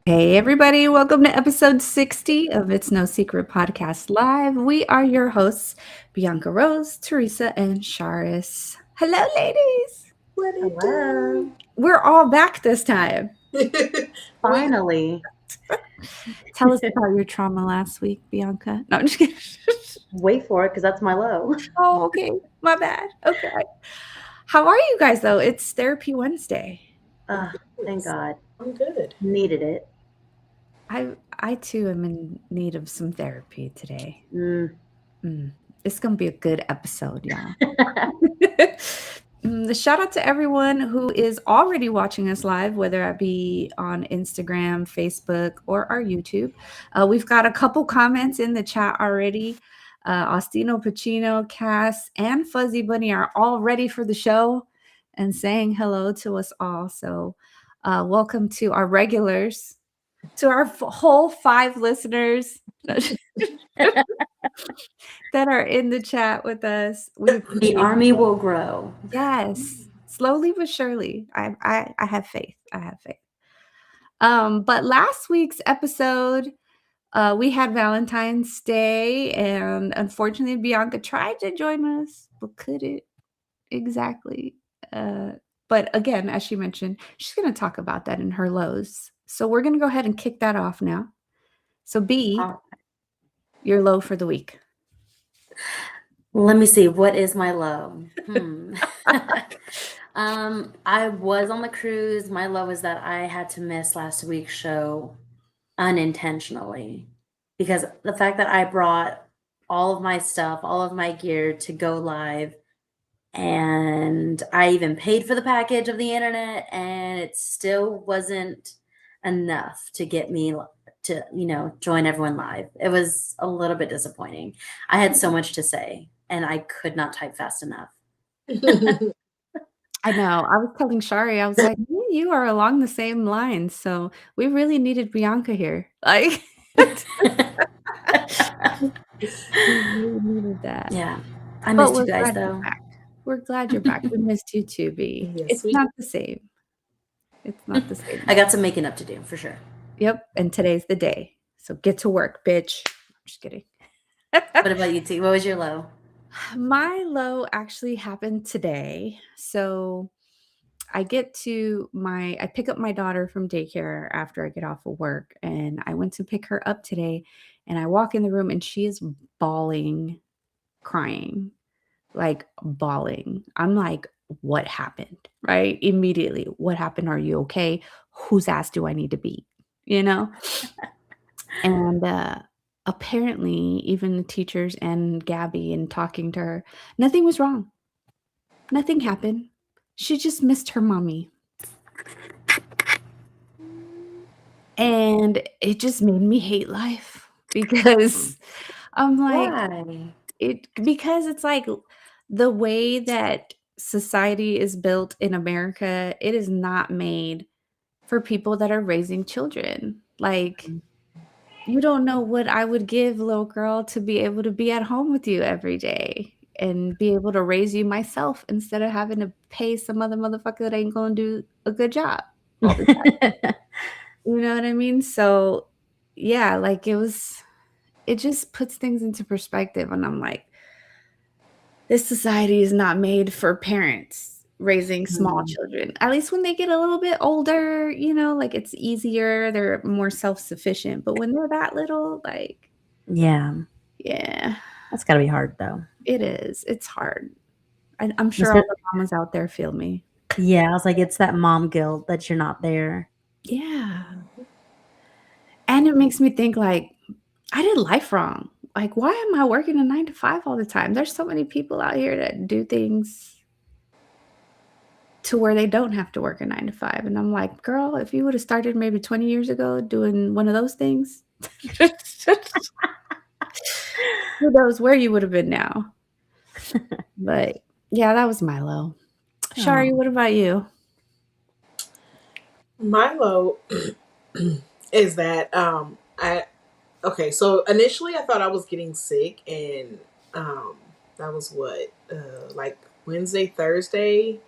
Hey, everybody, welcome to episode 60 of It's No Secret Podcast Live. We are your hosts, Bianca Rose, Teresa, and Charis. Hello, ladies. What it Hello. do? We're all back this time. Finally. Tell us about your trauma last week, Bianca. No, I'm just kidding. Wait for it because that's my low. Oh, okay. My bad. Okay. How are you guys, though? It's Therapy Wednesday. Thank God. I'm good. Needed it. I too am in need of some therapy today. Mm. It's going to be a good episode, y'all. The shout out to everyone who is already watching us live, whether it be on Instagram, Facebook, or our YouTube. We've got a couple comments in the chat already. Ostino Pacino, Cass, and Fuzzy Bunny are all ready for the show and saying hello to us all. So, welcome to our regulars, to our whole 5 listeners that are in the chat with us. The army will grow. Yes, slowly but surely. I have faith. I have faith. But last week's episode, we had Valentine's Day, and unfortunately, Bianca tried to join us, but couldn't exactly. But again, as she mentioned, she's going to talk about that in her lows. So we're going to go ahead and kick that off now. So B, your low for the week. Let me see. What is my low? I was on the cruise. My low is that I had to miss last week's show unintentionally because the fact that I brought all of my stuff, all of my gear to go live, and I even paid for the package of the internet, and it still wasn't enough to get me to, join everyone live. It was a little bit disappointing. I had so much to say, and I could not type fast enough. I know. I was telling Shari, I was like, you are along the same lines. So we really needed Bianca here. Like, we really needed that. Yeah. I missed you guys, Glad though. you're back. We're glad you're back. We missed you too, B. Yes, It's not the same. It's not the same. I got some making up to do, for sure. Yep. And today's the day. So get to work, bitch. I'm just kidding. What about you, T? What was your low? My low actually happened today. So I pick up my daughter from daycare after I get off of work, and I went to pick her up today, and I walk in the room and she is bawling, crying, like bawling. I'm like, what happened? Right? Immediately, what happened? Are you okay? Whose ass do I need to beat? And apparently, even the teachers and Gabby, and talking to her, nothing was wrong. Nothing happened. She just missed her mommy. And it just made me hate life because I'm like, Why? because it's like the way that society is built in America, it is not made for people that are raising children. Like, you don't know what I would give, little girl, to be able to be at home with you every day and be able to raise you myself instead of having to pay some other motherfucker that ain't gonna do a good job all the time. You know what I mean? So, yeah, like it just puts things into perspective, and I'm like, this society is not made for parents raising small children. At least when they get a little bit older, like it's easier, they're more self-sufficient. But when they're that little, like, Yeah. that's gotta be hard, though. It is. It's hard. I'm sure all the mamas out there feel me. Yeah, I was like, it's that mom guilt that you're not there. Yeah. And it makes me think, like, I did life wrong. Like, why am I working a 9 to 5 all the time? There's so many people out here that do things to where they don't have to work a 9 to 5. And I'm like, girl, if you would have started maybe 20 years ago doing one of those things, who knows where you would have been now. But yeah, that was my low. Shari, what about you? My low is that so initially I thought I was getting sick, and that was like Wednesday, Thursday,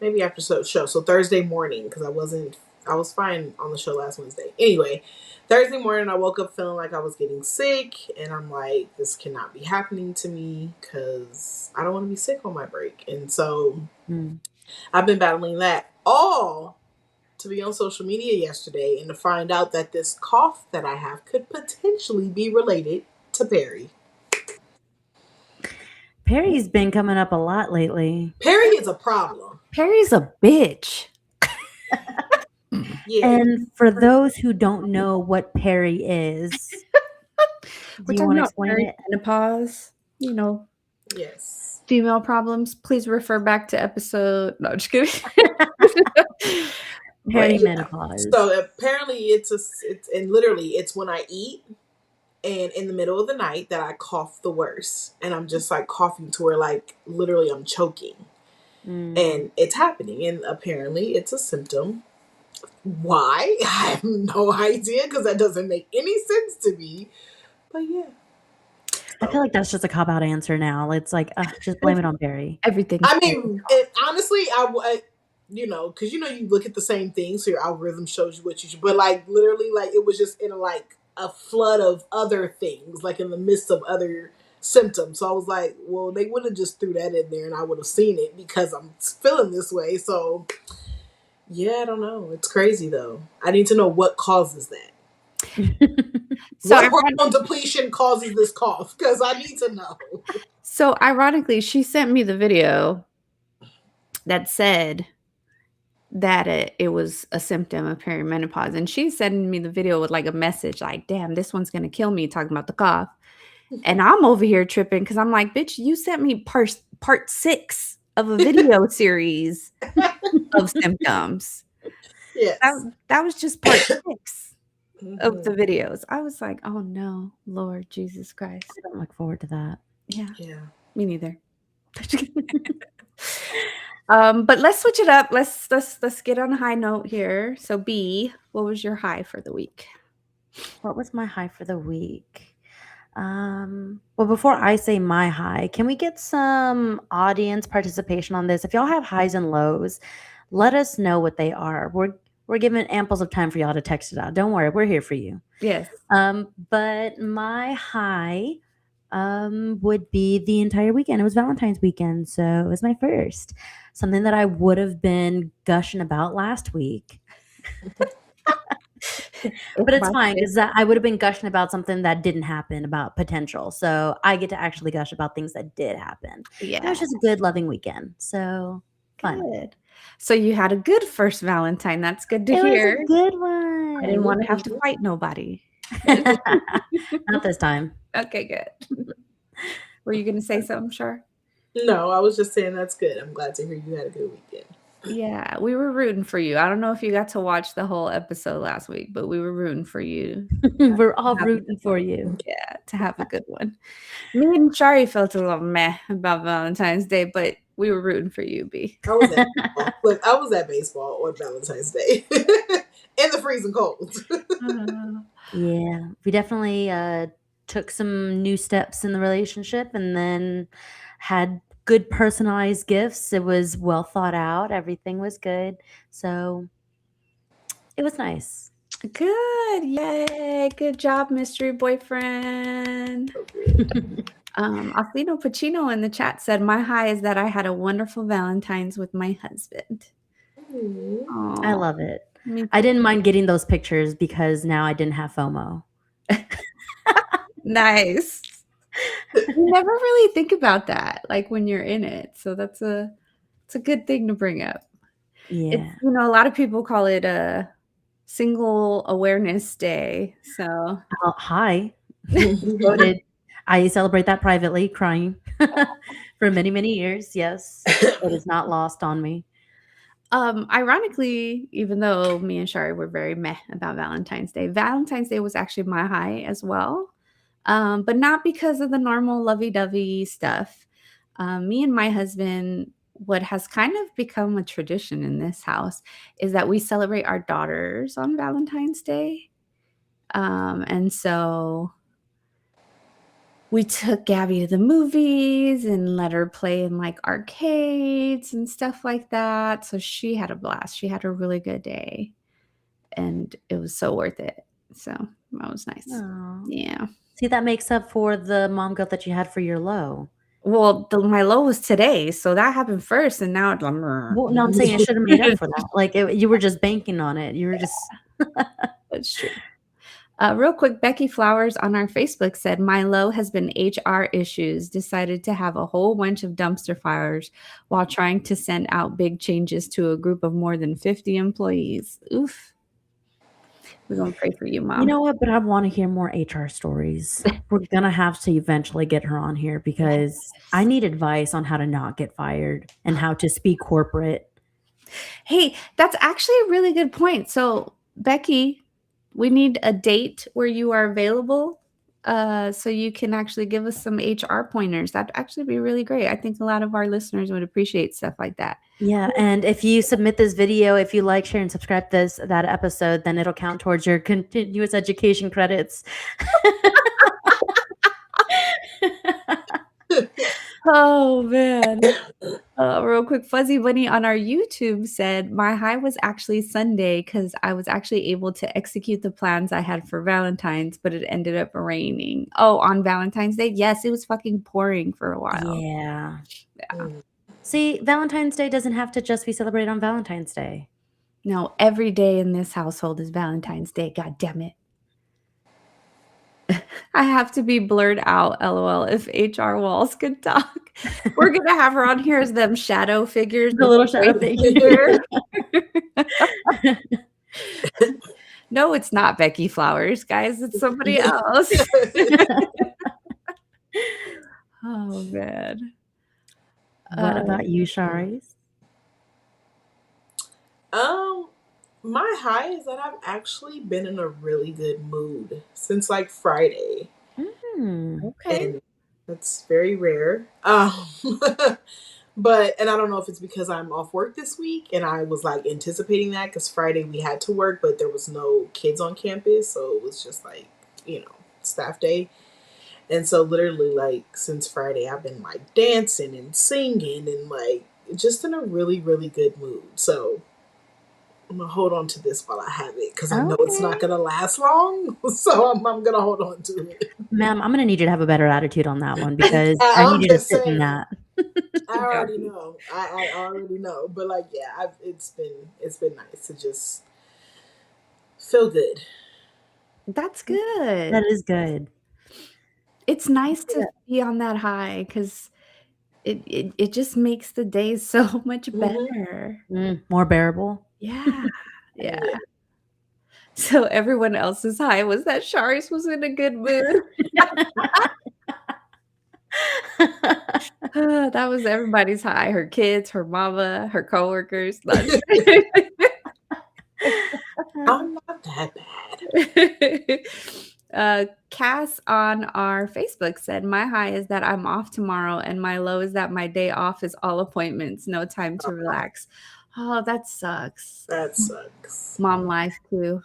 maybe after show. So Thursday morning, because I wasn't I was fine on the show last Wednesday. Anyway, Thursday morning I woke up feeling like I was getting sick, and I'm like, this cannot be happening to me because I don't want to be sick on my break. And so I've been battling that all to be on social media yesterday and to find out that this cough that I have could potentially be related to Perry. Perry's been coming up a lot lately. Perry is a problem. Perry's a bitch. Yeah. And for those who don't know what Perry is, do you want to explain it? Menopause, you know, Yes. female problems. Please refer back to episode. No, just kidding. Perimenopause. So apparently it's and literally it's when I eat and in the middle of the night that I cough the worst, and I'm just like coughing to where like literally I'm choking, and it's happening, and apparently it's a symptom. Why? I have no idea because that doesn't make any sense to me. But yeah, I feel like that's just a cop-out answer now. It's like, just blame it on Perry. Everything. I mean, honestly, you know, because you know you look at the same thing, so your algorithm shows you what you should. But like literally, like it was just in a flood of other things, like in the midst of other symptoms. So I was like, well, they would have just threw that in there, and I would have seen it because I'm feeling this way. So yeah, I don't know. It's crazy though. I need to know what causes that. So what hormone depletion causes this cough? Because I need to know. So ironically, she sent me the video that said that it was a symptom of perimenopause, and she's sending me the video with like a message like, damn, this one's gonna kill me, talking about the cough. And I'm over here tripping because I'm like, bitch, you sent me part 6 of a video series of symptoms. Yes. That was just part 6 of the videos. I was like, oh no, Lord Jesus Christ. I don't look forward to that. Yeah. Yeah. Me neither. But let's switch it up. Let's get on a high note here. So B, what was your high for the week? What was my high for the week? Well, before I say my high, can we get some audience participation on this? If y'all have highs and lows, let us know what they are. We're giving amples of time for y'all to text it out. Don't worry, we're here for you. Yes. But my high would be the entire weekend. It was Valentine's weekend, so it was my first. Something that I would have been gushing about last week. But it's fine because I would have been gushing about something that didn't happen, about potential. So I get to actually gush about things that did happen. Yeah. It was just a good, loving weekend. So fun. Good. So you had a good first Valentine. That's good to It hear. was a good one. I didn't want to have to fight nobody. Not this time. Okay, good. Were you going to say something, Shar? No, I was just saying that's good. I'm glad to hear you had a good weekend. Yeah, we were rooting for you. I don't know if you got to watch the whole episode last week, but we were rooting for you. We're all rooting for you. Yeah, to have a good one. Me and Shari felt a little meh about Valentine's Day, but we were rooting for you, B. I was at baseball. Look, I was at baseball on Valentine's Day in the freezing cold. Yeah, we definitely took some new steps in the relationship, and then had good personalized gifts. It was well thought out. Everything was good. So it was nice. Good. Yay. Good job, mystery boyfriend. Alfino Pacino in the chat said, my high is that I had a wonderful Valentine's with my husband. I love it. I didn't mind getting those pictures because now I didn't have FOMO. Nice. You never really think about that, like when you're in it. So it's a good thing to bring up. Yeah. It's, a lot of people call it a single awareness day. So hi. Voted. I celebrate that privately, crying for many, many years. Yes. It is not lost on me. Ironically, even though me and Shari were very meh about Valentine's Day was actually my high as well. But not because of the normal lovey-dovey stuff. Me and my husband, what has kind of become a tradition in this house is that we celebrate our daughters on Valentine's Day. And so we took Gabby to the movies and let her play in like arcades and stuff like that. So she had a blast. She had a really good day. and it was so worth it. So that was nice. Aw. Yeah. See, that makes up for the mom guilt that you had for your low. Well, my low was today, so that happened first, and now it's like, Well, no, I'm saying it should have made up for that. Like, you were just banking on it. You were just that's true. Real quick, Becky Flowers on our Facebook said, my low has been HR issues. Decided to have a whole bunch of dumpster fires while trying to send out big changes to a group of more than 50 employees. Oof. We're going to pray for you, Mom. You know what? But I want to hear more HR stories. We're going to have to eventually get her on here because I need advice on how to not get fired and how to speak corporate. Hey, that's actually a really good point. So, Becky, we need a date where you are available so you can actually give us some HR pointers. That'd actually be really great. I think a lot of our listeners would appreciate stuff like that. Yeah, and if you submit this video, if you like, share, and subscribe that episode, then it'll count towards your continuous education credits. Oh, man. Real quick, Fuzzy Bunny on our YouTube said, my high was actually Sunday because I was actually able to execute the plans I had for Valentine's, but it ended up raining. Oh, on Valentine's Day? Yes, it was fucking pouring for a while. Yeah. See, Valentine's Day doesn't have to just be celebrated on Valentine's Day. No, every day in this household is Valentine's Day. God damn it. I have to be blurred out, LOL, if HR Walls could talk. We're going to have her on here as them shadow figures. The little shadow figure. No, it's not Becky Flowers, guys. It's somebody else. Oh, man. What about you, Sharis? My high is that I've actually been in a really good mood since like Friday. Okay. And that's very rare. But, and I don't know if it's because I'm off work this week and I was like anticipating that because Friday we had to work, but there was no kids on campus. So it was just like, staff day. And so literally like since Friday, I've been like dancing and singing and like just in a really, really good mood. So I'm going to hold on to this while I have it because I know it's not going to last long. So I'm going to hold on to it. Ma'am, I'm going to need you to have a better attitude on that one because I need you to sit in that. I already know. I already know. But like, yeah, it's been nice to just feel good. That's good. That is good. It's nice to be on that high because it just makes the day so much better. More bearable. Yeah. Yeah. So everyone else's high was that Sharis was in a good mood. That was everybody's high. Her kids, her mama, her coworkers. I'm not that bad. Cass on our Facebook said, my high is that I'm off tomorrow and my low is that my day off is all appointments, no time to relax. Oh, that sucks. That sucks. Mom life too.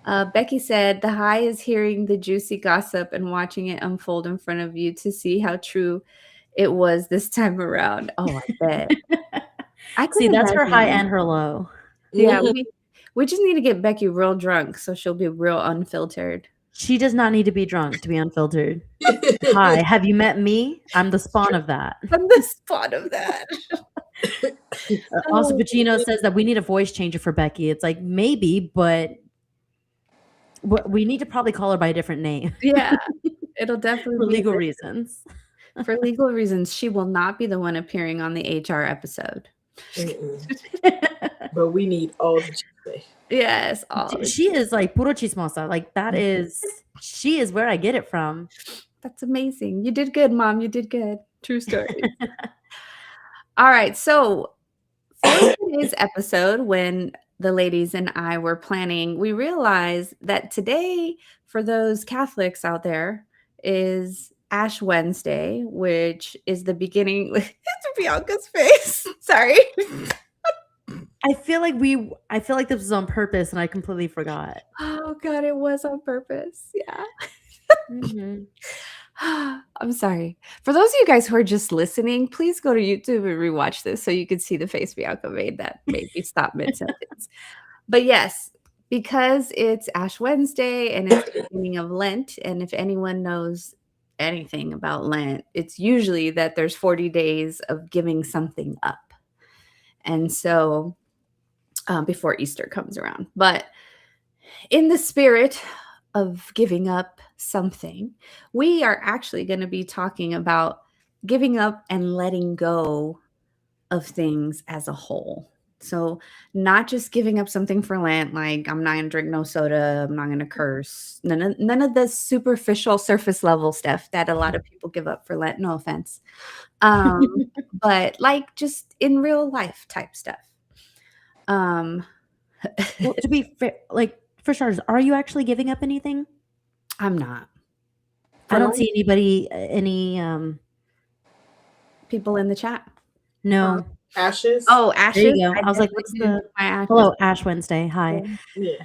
Becky said, the high is hearing the juicy gossip and watching it unfold in front of you to see how true it was this time around. Oh, I bet. See, that's her high and her low. Yeah, we just need to get Becky real drunk so she'll be real unfiltered. She does not need to be drunk to be unfiltered. Hi, have you met me? I'm the spawn of that. I'm the spawn of that. Also, Pacino says that we need a voice changer for Becky. It's like, maybe, but we need to probably call her by a different name. Yeah, it'll definitely for be legal reasons. For legal reasons, she will not be the one appearing on the HR episode. But we need all the chisme. Yes, she is like puro chismosa. Like she is where I get it from. That's amazing. You did good, Mom. You did good. True story. All right, so for today's episode, when the ladies and I were planning, we realized that today, for those Catholics out there, is Ash Wednesday, which is the beginning. It's Bianca's face. Sorry. I feel like this was on purpose, and I completely forgot. Oh God, it was on purpose. Yeah. I'm sorry. For those of you guys who are just listening, please go to YouTube and rewatch this so you can see the face Bianca made that made me stop mid-sentence. But yes, because it's Ash Wednesday and it's the beginning of Lent, and if anyone knows anything about Lent, it's usually that there's 40 days of giving something up. And so before Easter comes around. But in the spirit of giving up something, we are actually going to be talking about giving up and letting go of things as a whole. So, not just giving up something for Lent, like I'm not going to drink no soda, I'm not going to curse, none of the superficial surface level stuff that a lot of people give up for Lent, no offense. But like just in real life type stuff. Well, to be fair, like for starters, are you actually giving up anything? I'm not. I don't see anybody, People in the chat. no. Ashes. Oh, There ashes. you go. I was like, definitely what's do the my ashes. hello, Ash Wednesday. Hi. Yeah.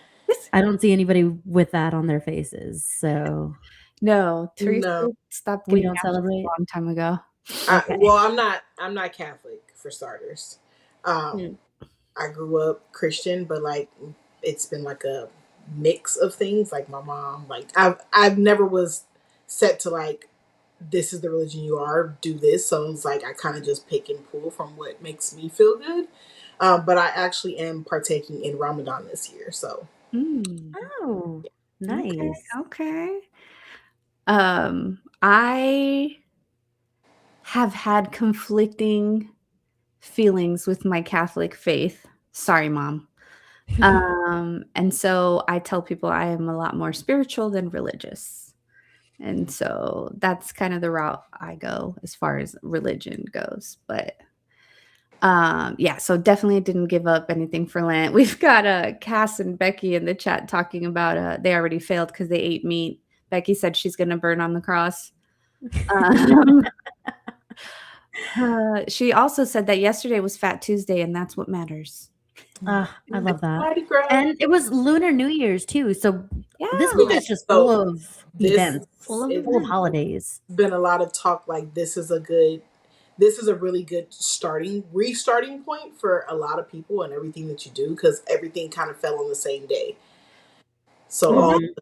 I don't see anybody with that on their faces. So No, Teresa No. stopped we getting don't ashes celebrate. a long time ago. Okay. Well, I'm not Catholic for starters. Hmm. I grew up Christian, but like it's been like a mix of things. Like my mom, like I've never was set to like this is the religion you are, do this. So it's like I kind of just pick and pull from what makes me feel good. But I actually am partaking in Ramadan this year. So Mm, Oh, okay, nice. okay. I have had conflicting feelings with my Catholic faith. Sorry, Mom. And so I tell people I am a lot more spiritual than religious. And so that's kind of the route I go as far as religion goes. But yeah, so definitely didn't give up anything for Lent. We've got Cass and Becky in the chat talking about they already failed because they ate meat. Becky said she's going to burn on the cross. Um, she also said that yesterday was Fat Tuesday, and that's what matters. I love that. Mardi Gras. And it was Lunar New Year's too. So this Yeah, week is just full So of this events, full of it's full of events. holidays. been a lot of talk. Like this is a really good restarting point for a lot of people and everything that you do because everything kind of fell on the same day. So all Mhm.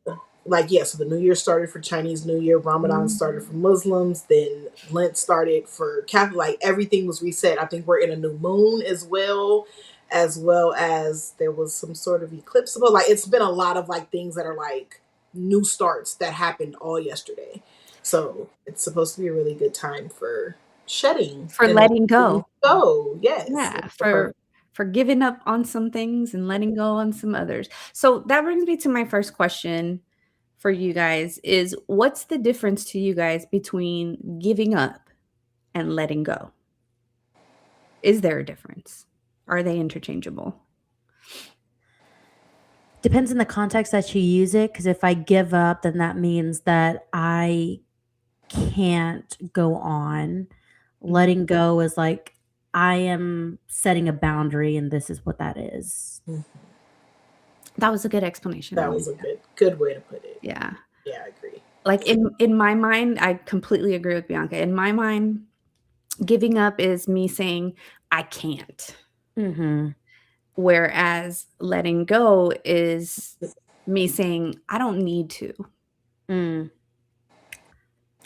so the New Year started for Chinese New Year, Ramadan started for Muslims, then Lent started for Catholic. Like everything was reset. I think we're in a new moon as well as there was some sort of eclipse. But like it's been a lot of like things that are like new starts that happened all yesterday. So it's supposed to be a really good time for shedding For letting go. Go, yes. Yeah, for giving up on some things and letting go on some others. So that brings me to my first question for you guys is what's the difference to you guys between giving up and letting go? Is there a difference? Are they interchangeable? Depends on the context that you use it. Because if I give up, then that means that I can't go on. Letting go is like I am setting a boundary, and this is what that is. That was a good explanation. That was a good way to put it. Yeah. Yeah, I agree. Like in my mind, I completely agree with Bianca. In my mind, giving up is me saying I can't. Mm-hmm. Whereas letting go is me saying I don't need to.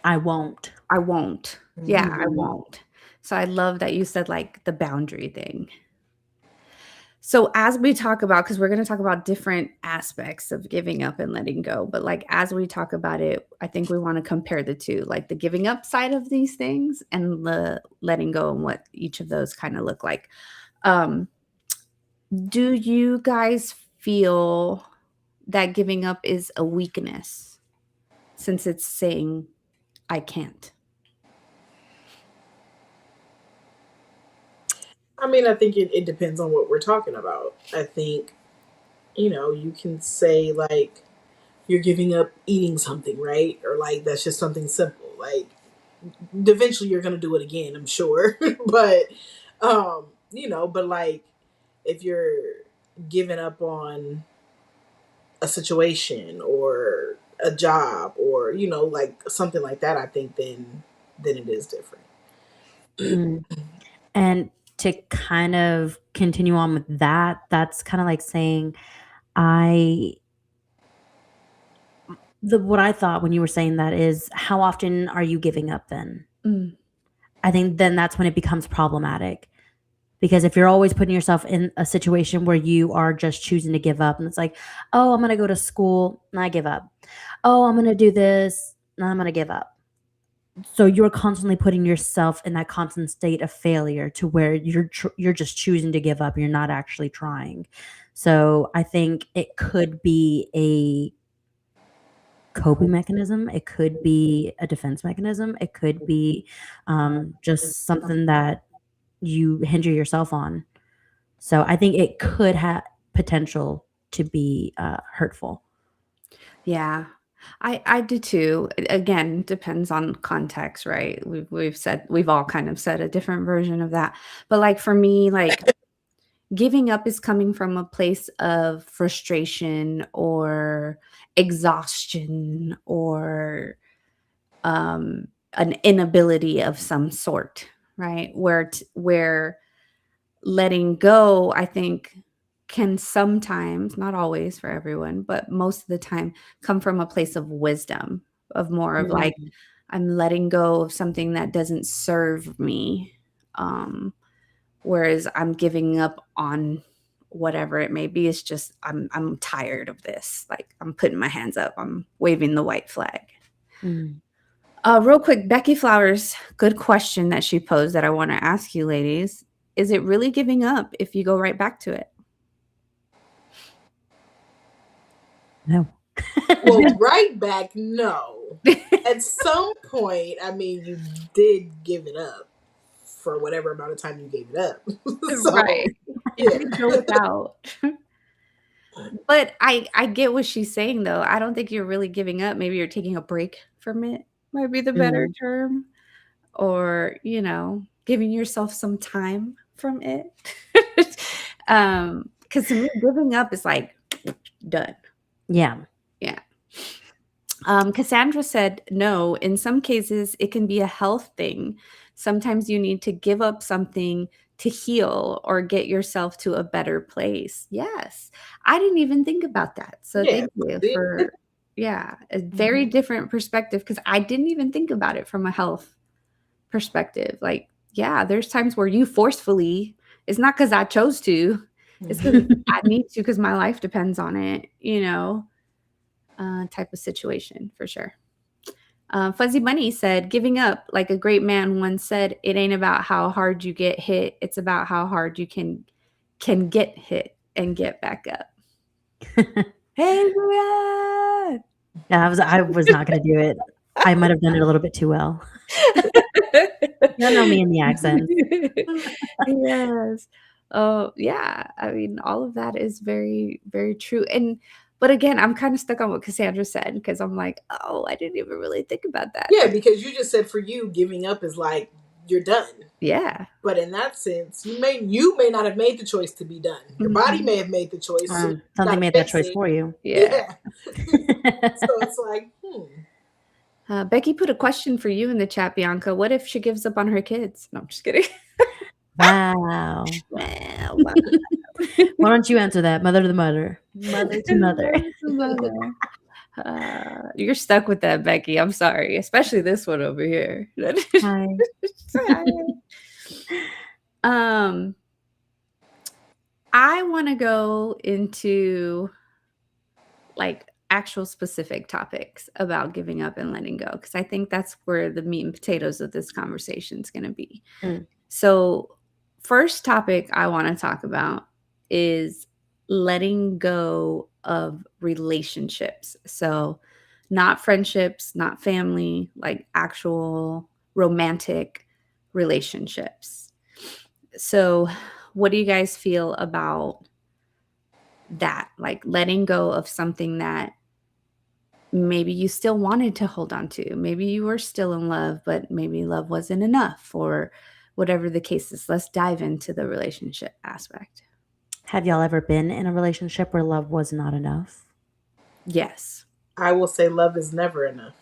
I won't. I won't. Yeah, I Mhm. won't. So I love that you said like the boundary thing. So as we talk about, because we're going to talk about different aspects of giving up and letting go, but like as we talk about it, I think we want to compare the two, like the giving up side of these things and the letting go and what each of those kind of look like. Do you guys feel that giving up is a weakness since it's saying I can't? I mean, I think it depends on what we're talking about. I think, you can say like you're giving up eating something, right? Or like that's just something simple. Like eventually you're gonna do it again, I'm sure. But but like if you're giving up on a situation or a job or, like something like that, I think then it is different. Mm. And to kind of continue on with that, that's kind of like saying What I thought when you were saying that is, how often are you giving up then? Mm. I think then that's when it becomes problematic. Because if you're always putting yourself in a situation where you are just choosing to give up, and it's like, oh, I'm going to go to school, and I give up. Oh, I'm going to do this, and I'm going to give up. So you're constantly putting yourself in that constant state of failure to where you're just choosing to give up. You're not actually trying. So I think it could be a coping mechanism. It could be a defense mechanism. It could be just something that you hinder yourself on. So I think it could have potential to be hurtful. Yeah. I do too. Again, depends on context, right? We've all kind of said a different version of that. But like for me, like giving up is coming from a place of frustration or exhaustion or an inability of some sort, right? Where letting go, I think, can sometimes, not always for everyone, but most of the time, come from a place of wisdom, of more of like, Mm. I'm letting go of something that doesn't serve me. Whereas I'm giving up on whatever it may be. It's just I'm tired of this. Like I'm putting my hands up. I'm waving the white flag. Mm. Real quick, Becky Flowers, good question that she posed that I want to ask you, ladies. Is it really giving up if you go right back to it? No. Well, right back, no. At some point, I mean, you did give it up for whatever amount of time you gave it up. So, Right. It yeah. did go without. But I get what she's saying, though. I don't think you're really giving up. Maybe you're taking a break from it, might be the better Mm. term. Or, giving yourself some time from it. 'Cause to me, giving up is like, done. Yeah. Yeah. Cassandra said, no, in some cases, it can be a health thing. Sometimes you need to give up something to heal or get yourself to a better place. Yes. I didn't even think about that. So Yeah. thank you See? for, yeah, a very different perspective because I didn't even think about it from a health perspective. Like, yeah, there's times where you forcefully, it's not because I chose to, it's because I need to because my life depends on it, type of situation for sure. Fuzzy Bunny said, giving up, like a great man once said, it ain't about how hard you get hit. It's about how hard you can get hit and get back up. Hey, Brian! Yeah, I was not going to do it. I might have done it a little bit too well. You don't know me in the accent. Yes. Oh, yeah. I mean, all of that is very, very true. But again, I'm kind of stuck on what Cassandra said because I'm like, oh, I didn't even really think about that. Yeah, because you just said for you, giving up is like you're done. Yeah. But in that sense, you may not have made the choice to be done. Your body may have made the choice. So you Something gotta made that fix choice it. for you. Yeah. So it's like, Becky put a question for you in the chat, Bianca. What if she gives up on her kids? No, I'm just kidding. Wow. Well, Why don't you answer that? Mother to mother. Mother to mother. You're stuck with that, Becky. I'm sorry, especially this one over here. Hi. I want to go into like actual specific topics about giving up and letting go because I think that's where the meat and potatoes of this conversation is going to be. Mm. So, first topic I want to talk about is letting go of relationships. So, not friendships, not family, like actual romantic relationships. So, what do you guys feel about that? Like letting go of something that maybe you still wanted to hold on to. Maybe you were still in love, but maybe love wasn't enough or whatever the case is. Let's dive into the relationship aspect. Have y'all ever been in a relationship where love was not enough? Yes. I will say love is never enough.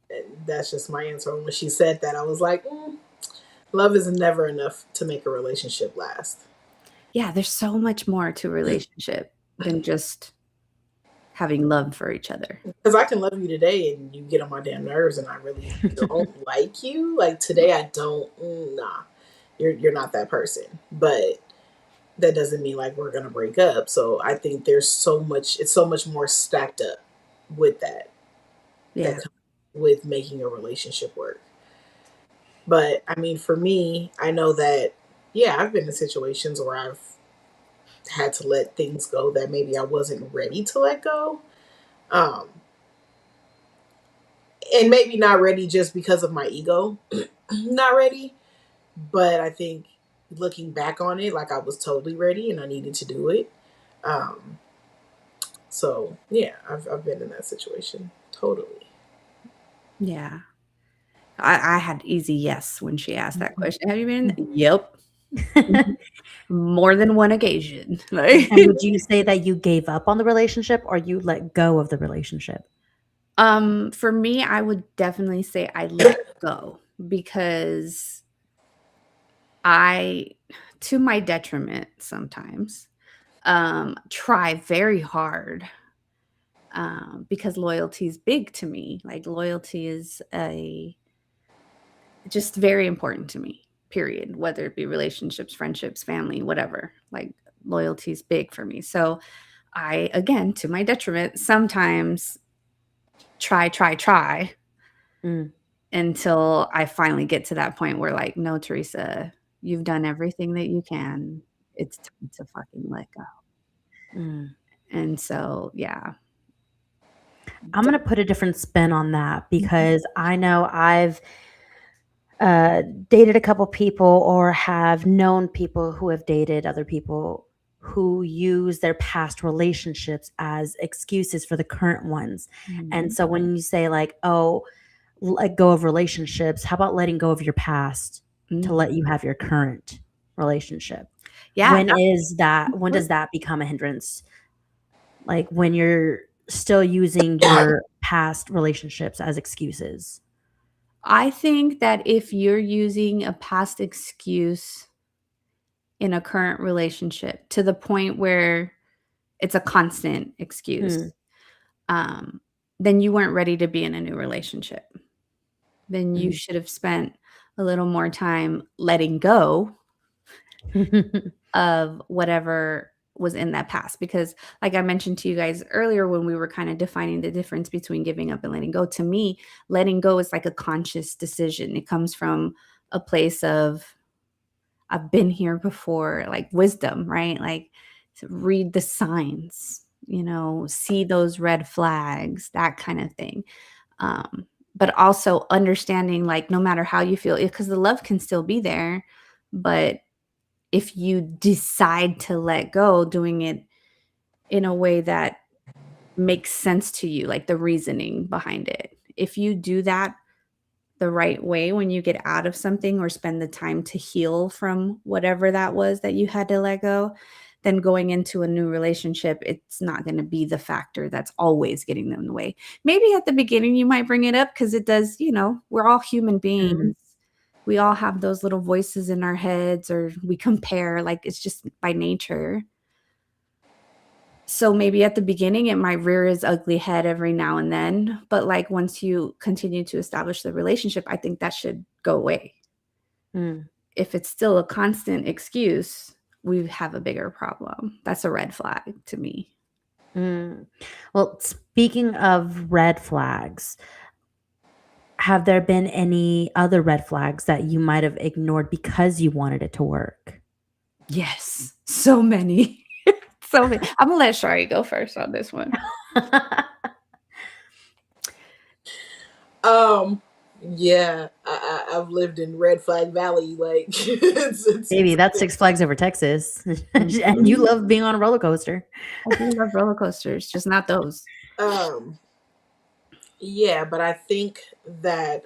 And that's just my answer. When she said that, I was like, love is never enough to make a relationship last. yeah, there's so much more to a relationship than just having love for each other. Because I can love you today and you get on my damn nerves and I really don't like you. Like today, I don't. Nah, you're not that person. But that doesn't mean like we're gonna break up. So I think there's so much. It's so much more stacked up with that. That Yeah. comes with making a relationship work. But I mean, for me, I know that. Yeah, I've been in situations where I've had to let things go that maybe I wasn't ready to let go. Um, and maybe not ready just because of my ego, not ready. But I think looking back on it, like I was totally ready and I needed to do it. Um, so yeah, I've been in that situation totally. Yeah. I had easy yes when she asked that question. Have you been? Yep. More than one occasion. Like, And would you say that you gave up on the relationship or you let go of the relationship? for me, I would definitely say I let go because I, to my detriment sometimes, try very hard because loyalty is big to me. Like loyalty is a just very important to me. Period. Whether it be relationships, friendships, family, whatever. Like loyalty is big for me. So I, again, to my detriment, sometimes try Mm, until I finally get to that point where, like, no, Teresa, you've done everything that you can. It's time to fucking let go. mm. And so, yeah. I'm going to put a different spin on that because I know I've dated a couple people or have known people who have dated other people who use their past relationships as excuses for the current ones. And Mhm. so when you say, like, oh, let go of relationships, how about letting go of your past to let Mhm. you have your current relationship? Yeah, that's When does important. that become a hindrance? Like when you're still using your past relationships as excuses? I think that if you're using a past excuse in a current relationship to the point where it's a constant Hmm. excuse, um, then you weren't ready to be in a new relationship. Then you Mm. should have spent a little more time letting go of whatever was in that past, because like I mentioned to you guys earlier when we were kind of defining the difference between giving up and letting go, to me letting go is like a conscious decision. It comes from a place of I've been here before, like wisdom, right? Like to read the signs, see those red flags, that kind of thing. um but also understanding, like, no matter how you feel, because the love can still be there, but if you decide to let go, doing it in a way that makes sense to you, like the reasoning behind it. If you do that the right way when you get out of something or spend the time to heal from whatever that was that you had to let go, then going into a new relationship, it's not going to be the factor that's always getting them in the way. Maybe at the beginning you might bring it up because it does, we're all human beings. Mm, We all have those little voices in our heads, or we compare, like it's just by nature. So maybe at the beginning it might rear its ugly head every now and then, but like once you continue to establish the relationship, I think that should go away. mm, If it's still a constant excuse, we have a bigger problem. That's a red flag to me. mm. Well, speaking of red flags, have there been any other red flags that you might have ignored because you wanted it to work? Yes, so many. So many. I'm gonna let Shari go first on this one. Um, yeah, I've lived in Red Flag Valley. Like Baby, that's Six Flags Over Texas. And you Mhm. love being on a roller coaster. I do love roller coasters, just not those. um, yeah, but I think that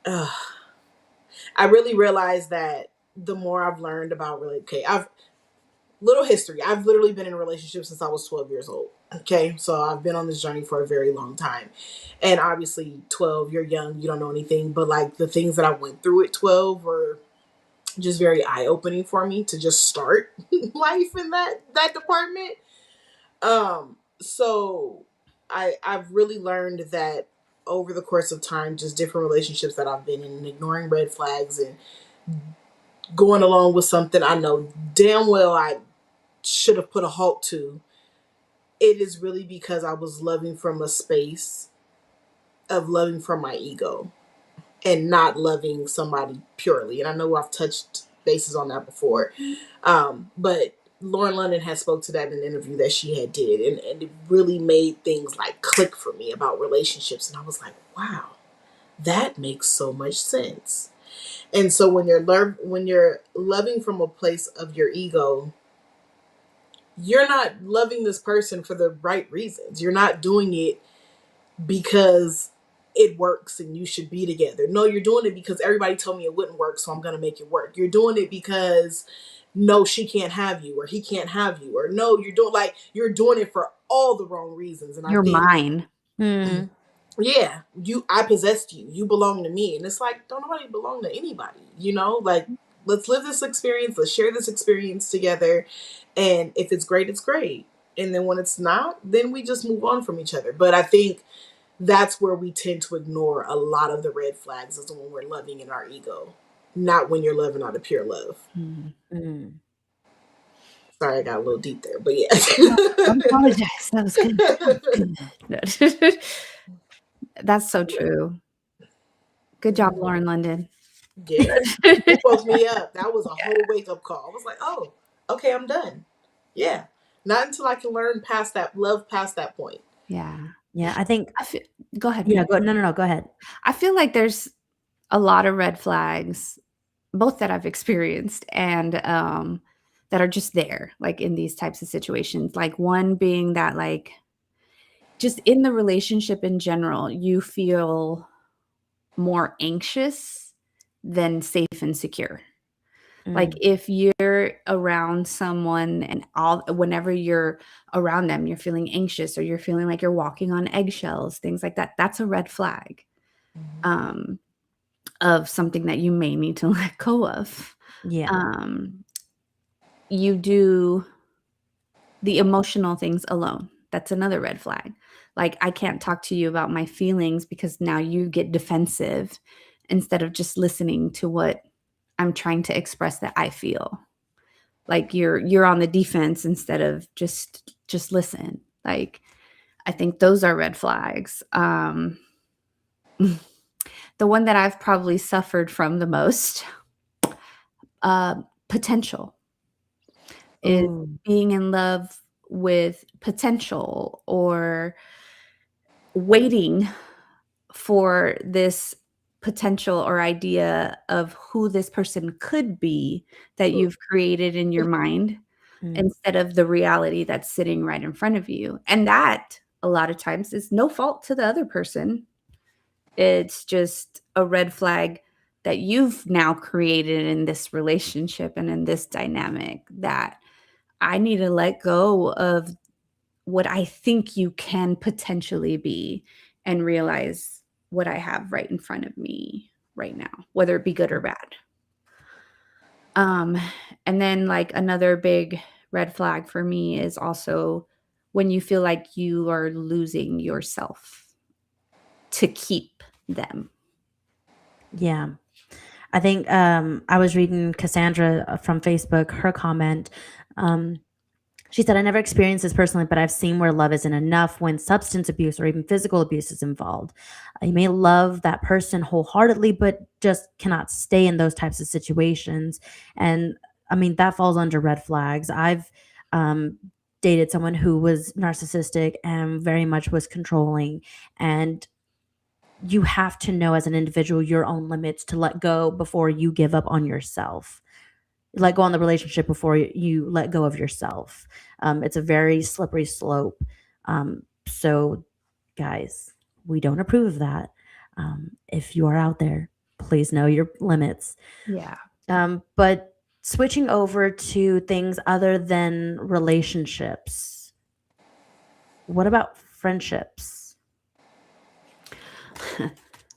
uh, I really realized that the more I've learned about really okay, I've little history. I've literally been in a relationship since I was 12 years old. Okay, so I've been on this journey for a very long time, and obviously 12, you're young, you don't know anything, but like the things that I went through at 12 were just very eye opening for me to just start life in that department. So I've really learned that over the course of time, just different relationships that I've been in, and ignoring red flags and going along with something I know damn well I should have put a halt to. It is really because I was loving from a space of loving from my ego and not loving somebody purely. And I know I've touched bases on that before. But Lauren London had spoke to that in an interview that she had did, and it really made things like click for me about relationships. And I was like, wow, that makes so much sense. And so when you're loving from a place of your ego, you're not loving this person for the right reasons. You're not doing it because it works and you should be together. No, you're doing it because everybody told me it wouldn't work, so I'm going to make it work. You're doing it because no, she can't have you, or he can't have you, or no, you're doing it for all the wrong reasons. And I You're think, mine. yeah, I possessed you. You belong to me. And it's like, don't nobody belong to anybody, like, let's live this experience. Let's share this experience together. And if it's great, it's great. And then when it's not, then we just move on from each other. But I think that's where we tend to ignore a lot of the red flags, is when we're loving in our ego, not when you're loving out of pure love. Sorry, I got a little deep there, but yeah. Don't apologize. That was good. That was good. That's so true. Good job, Lauren London. Yeah, it woke me up. That was a whole wake up call. I was like, oh, okay, I'm done. Yeah, not until I can learn past that, love past that point. Yeah. Yeah, I think. Go ahead. Yeah, no, go ahead. I feel like there's a lot of red flags, both that I've experienced and that are just there, like in these types of situations. Like one being that, like, just in the relationship in general, you feel more anxious than safe and secure. Like if you're around someone and whenever you're around them, you're feeling anxious or you're feeling like you're walking on eggshells, things like that. That's a red flag of something that you may need to let go of. Yeah. You do the emotional things alone. That's another red flag. Like, I can't talk to you about my feelings because now you get defensive instead of just listening to what I'm trying to express that I feel. Like you're on the defense instead of just listen. Like, I think those are red flags. The one that I've probably suffered from the most, potential, is being in love with potential or waiting for this potential or idea of who this person could be that you've created in your mind instead of the reality that's sitting right in front of you. And that a lot of times is no fault to the other person. It's just a red flag that you've now created in this relationship and in this dynamic, that I need to let go of what I think you can potentially be and realize what I have right in front of me right now, whether it be good or bad. And then, like, another big red flag for me is also when you feel like you are losing yourself to keep them. Yeah. I think I was reading Cassandra from Facebook, her comment. She said, I never experienced this personally, but I've seen where love isn't enough when substance abuse or even physical abuse is involved. You may love that person wholeheartedly, but just cannot stay in those types of situations. And I mean, that falls under red flags. I've dated someone who was narcissistic and very much was controlling. And you have to know as an individual your own limits to let go before you give up on yourself. Let go on the relationship before you let go of yourself. It's a very slippery slope. So, guys, we don't approve of that. If you are out there, please know your limits. Yeah. But switching over to things other than relationships, what about friendships?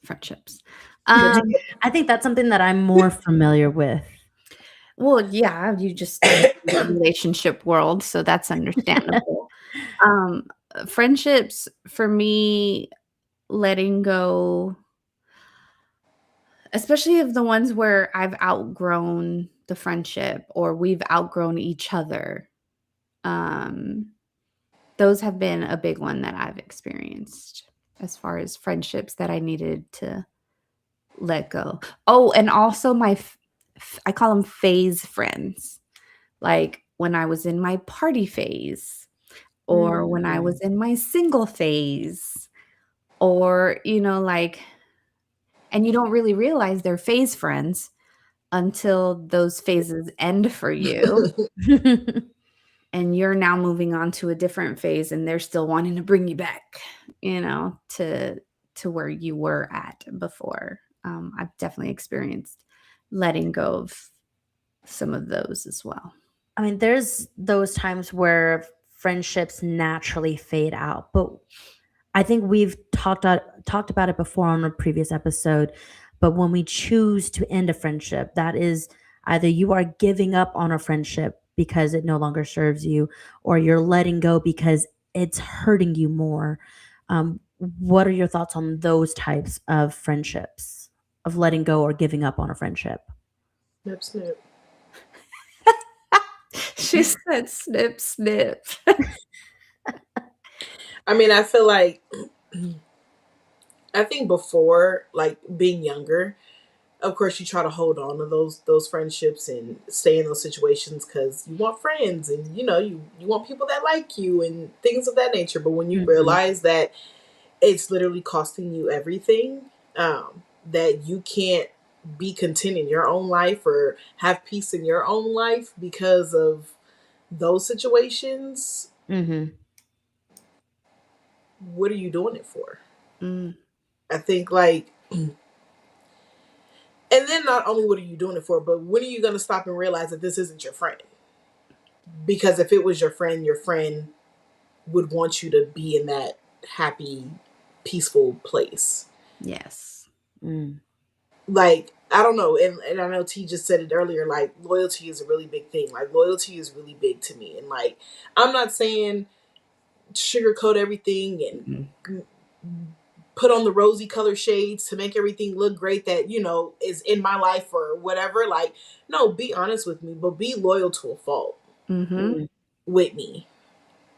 Friendships. I think that's something that I'm more familiar with. Well, yeah, you just started in the relationship world, so that's understandable. Um, Friendships for me, letting go, especially of the ones where I've outgrown the friendship or we've outgrown each other. Um, those have been a big one that I've experienced as far as friendships that I needed to let go. Oh, and also I call them phase friends. Like when I was in my party phase or when I was Mm. in my single phase or, like, and you don't really realize they're phase friends until those phases end for you and you're now moving on to a different phase and they're still wanting to bring you back, to where you were at before. I've definitely experienced letting go of some of those as well. I mean, there's those times where friendships naturally fade out, but I think we've talked about it before on a previous episode. But when we choose to end a friendship, that is either you are giving up on a friendship because it no longer serves you, or you're letting go because it's hurting you more. What are your thoughts on those types of friendships, of letting go or giving up on a friendship? Snip, snip. She said snip, snip. I mean, I feel like I think before, like being younger, of course you try to hold on to those friendships and stay in those situations because you want friends and you want people that like you and things of that nature. But when you Mhm. realize that it's literally costing you everything, that you can't be content in your own life or have peace in your own life because of those situations, Mhm. what are you doing it for? Mm, I think like, and then not only what are you doing it for, but when are you going to stop and realize that this isn't your friend? Because if it was your friend would want you to be in that happy, peaceful place. yes. Mm. Like, I don't know, and I know T just said it earlier, like loyalty is a really big thing. Like loyalty is really big to me. And like I'm not saying sugarcoat everything Mhm. and put on the rosy color shades to make everything look great that is in my life or whatever. Like, no, be honest with me, but be loyal to a fault Mhm. Mm. with me.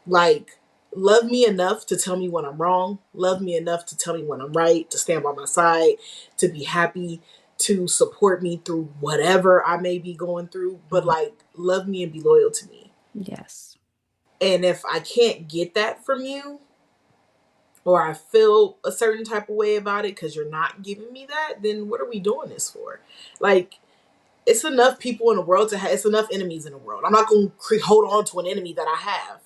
Like, love me enough to tell me when I'm wrong, love me enough to tell me when I'm right, to stand by my side, to be happy, to support me through whatever I may be going through, but Mhm. like love me and be loyal to me. Yes. And if I can't get that from you, or I feel a certain type of way about it because you're not giving me that, then what are we doing this for? Like, it's enough people in the world to have, it's enough enemies in the world. I'm not going to hold on to an enemy that I have.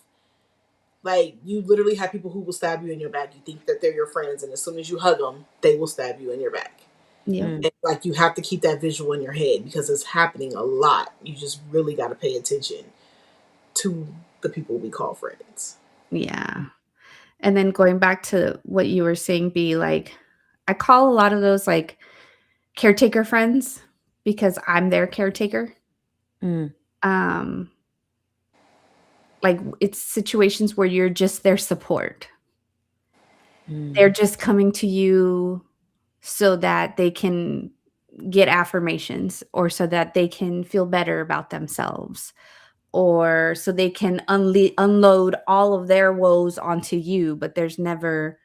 Like, you literally have people who will stab you in your back. You think that they're your friends, and as soon as you hug them, they will stab you in your back. Yep. Mm. And like, you have to keep that visual in your head because it's happening a lot. You just really got to pay attention to the people we call friends. Yeah. And then going back to what you were saying, be like, I call a lot of those like caretaker friends because I'm their caretaker. Mm. Um, like it's situations where you're just their support. They're Mm. just coming to you so that they can get affirmations or so that they can feel better about themselves or so they can unload all of their woes onto you, but it's never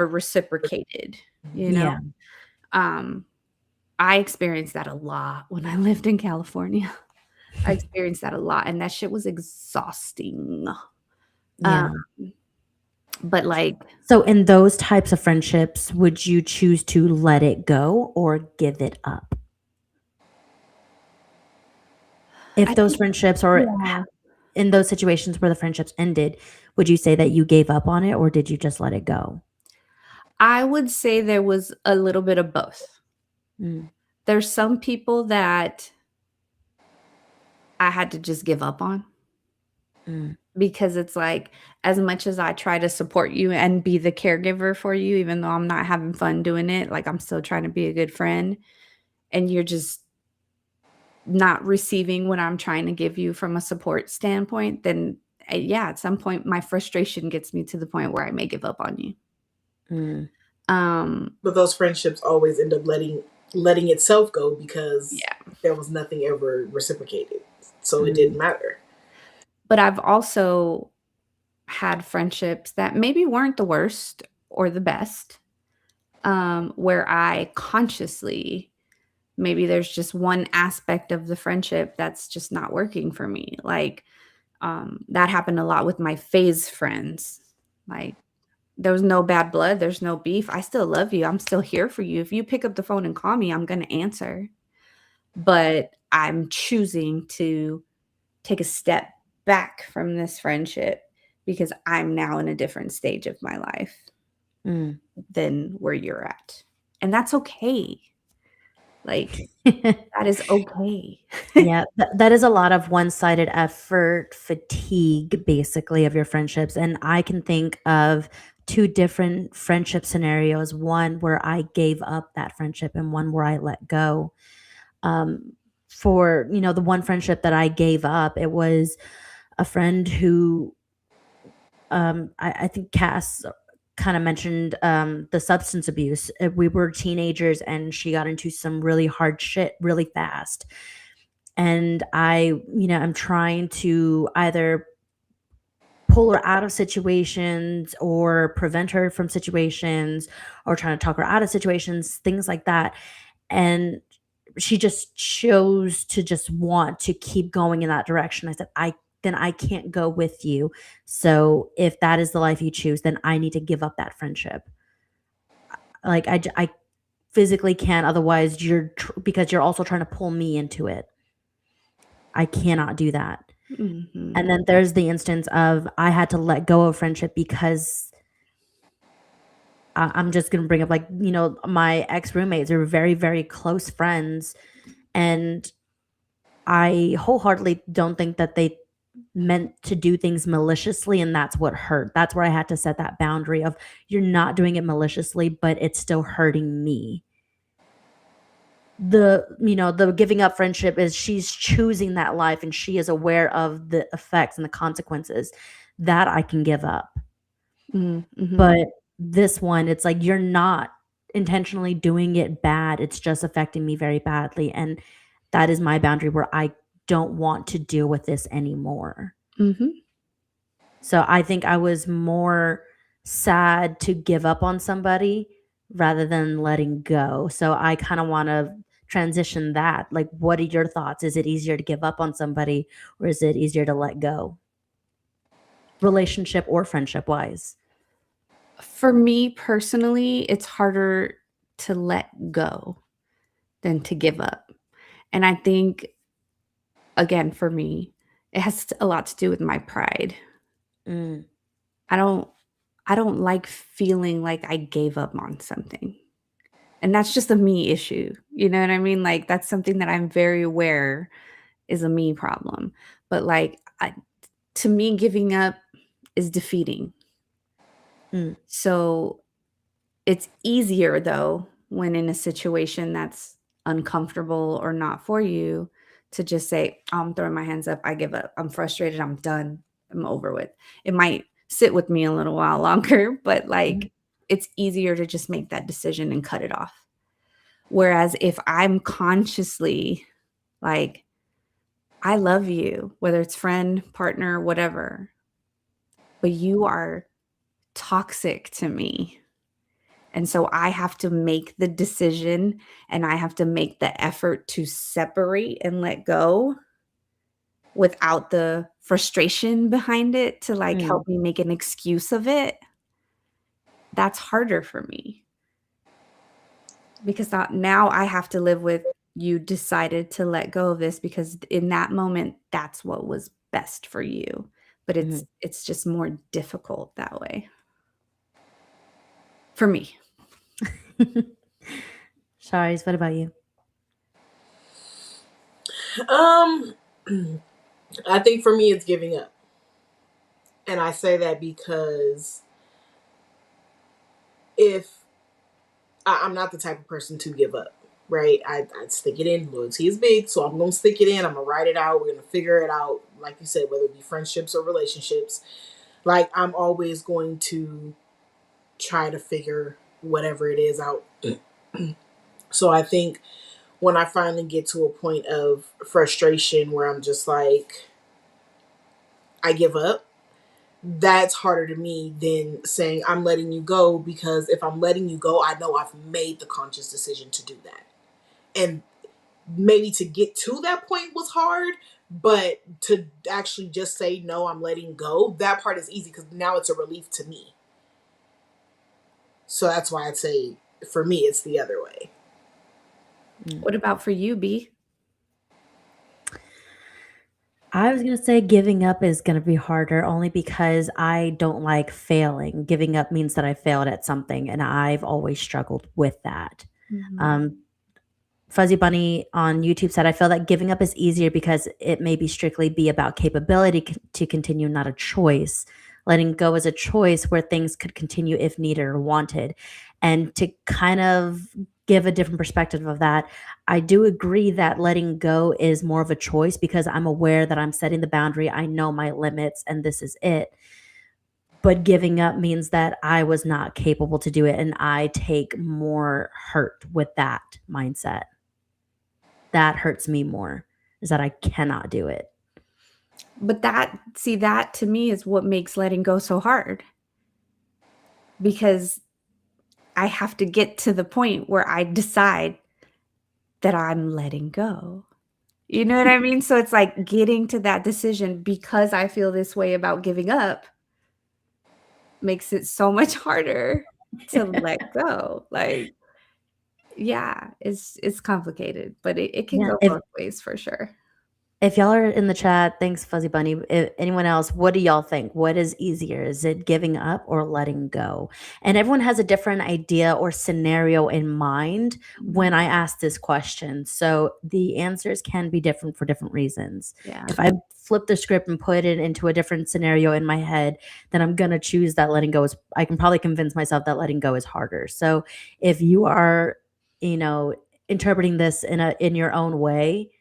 reciprocated, you know? Yeah. Um, I experienced that a lot when I lived in California. I experienced that a lot, and that shit was exhausting. Um, Yeah. but like, So, in those types of friendships, would you choose to let it go or give it up? If I those think, friendships or yeah, in those situations where the friendships ended, would you say that you gave up on it or did you just let it go? I would say there was a little bit of both. Mm. There's some people that I had to just give up on Mm. because it's like, as much as I try to support you and be the caregiver for you, even though I'm not having fun doing it, like I'm still trying to be a good friend, and you're just not receiving what I'm trying to give you from a support standpoint, then yeah, at some point my frustration gets me to the point where I may give up on you. Mm. But those friendships always end up letting itself go because Yeah. there was nothing ever reciprocated. So it Mm. didn't matter. But I've also had friendships that maybe weren't the worst or the best, where I consciously, maybe there's just one aspect of the friendship that's just not working for me. Like, that happened a lot with my phase friends. Like, there was no bad blood, there's no beef. I still love you. I'm still here for you. If you pick up the phone and call me, I'm going to answer. But I'm choosing to take a step back from this friendship because I'm now in a different stage of my life Mm. than where you're at. And that's okay. Like, that is okay. Yeah, that is a lot of one-sided effort fatigue, basically, of your friendships. And I can think of two different friendship scenarios, one where I gave up that friendship and one where I let go. Um, for, the one friendship that I gave up, it was a friend who, I think Cass kind of mentioned the substance abuse. We were teenagers and she got into some really hard shit really fast. And I'm trying to either pull her out of situations or prevent her from situations or trying to talk her out of situations, things like that. And she just chose to just want to keep going in that direction. I said, then I can't go with you. So if that is the life you choose, then I need to give up that friendship. Like I physically can't. Otherwise, because you're also trying to pull me into it. I cannot do that. Mhm. And then there's the instance of I had to let go of friendship because I'm just gonna bring up, like, my ex roommates are very, very close friends, and I wholeheartedly don't think that they meant to do things maliciously, and that's what hurt. That's where I had to set that boundary of you're not doing it maliciously, but it's still hurting me. The giving up friendship is she's choosing that life and she is aware of the effects and the consequences that I can give up. Mhm. But this one, it's like you're not intentionally doing it bad. It's just affecting me very badly. And that is my boundary where I don't want to deal with this anymore. Mhm. So I think I was more sad to give up on somebody rather than letting go. So I kind of want to transition that. Like, what are your thoughts? Is it easier to give up on somebody or is it easier to let go? Relationship or friendship wise? For me personally, it's harder to let go than to give up. And I think, again, for me, it has a lot to do with my pride. Mm. I don't I don't like feeling like I gave up on something. And that's just a me issue. You know what I mean? Like, that's something that I'm very aware is a me problem. But like, to me, giving up is defeating. Mm. So it's easier though when in a situation that's uncomfortable or not for you to just say, "Oh, I'm throwing my hands up. I give up. I'm frustrated. I'm done. I'm over with." It might sit with me a little while longer, but Mhm. like, it's easier to just make that decision and cut it off. Whereas if I'm consciously like, I love you, whether it's friend, partner, whatever, but you are toxic to me. And so I have to make the decision and I have to make the effort to separate and let go without the frustration behind it to like Mm. help me make an excuse of it. That's harder for me because now I have to live with you decided to let go of this because in that moment that's what was best for you. But Mhm. it's just more difficult that way for me. Shari's, what about you? Um, I think for me, it's giving up. And I say that because if I'm not the type of person to give up, right? I'd stick it in. Loyalty is big, so I'm gonna stick it in. I'm gonna write it out. We're gonna figure it out. Like you said, whether it be friendships or relationships, like I'm always going to try to figure whatever it is out. So I think when I finally get to a point of frustration where I'm just like, I give up, that's harder to me than saying I'm letting you go, because if I'm letting you go, I know I've made the conscious decision to do that. And maybe to get to that point was hard, but to actually just say, no, I'm letting go, that part is easy because now it's a relief to me. So that's why I'd say for me, it's the other way. What about for you, B? I was going to say giving up is going to be harder only because I don't like failing. Giving up means that I failed at something, and I've always struggled with that. Mhm. Fuzzy Bunny on YouTube said, I feel that giving up is easier because it may be strictly be about capability to continue, not a choice. Letting go is a choice where things could continue if needed or wanted. And to kind of give a different perspective of that, I do agree that letting go is more of a choice because I'm aware that I'm setting the boundary. I know my limits and this is it. But giving up means that I was not capable to do it. And I take more hurt with that mindset. That hurts me more, is that I cannot do it. But that to me is what makes letting go so hard. Because I have to get to the point where I decide that I'm letting go. You know what I mean? So it's like getting to that decision because I feel this way about giving up makes it so much harder to let go. Like, yeah, it's complicated, but it can Yeah, go both ways for sure. if y'all are in the chat, thanks Fuzzy Bunny. If anyone else, what do y'all think? What is easier? Is it giving up or letting go? And everyone has a different idea or scenario in mind when I ask this question. So the answers can be different for different reasons. Yeah. If I flip the script and put it into a different scenario in my head, then I'm going to choose that letting go is, I can probably convince myself that letting go is harder. So if you are, interpreting this in your own way,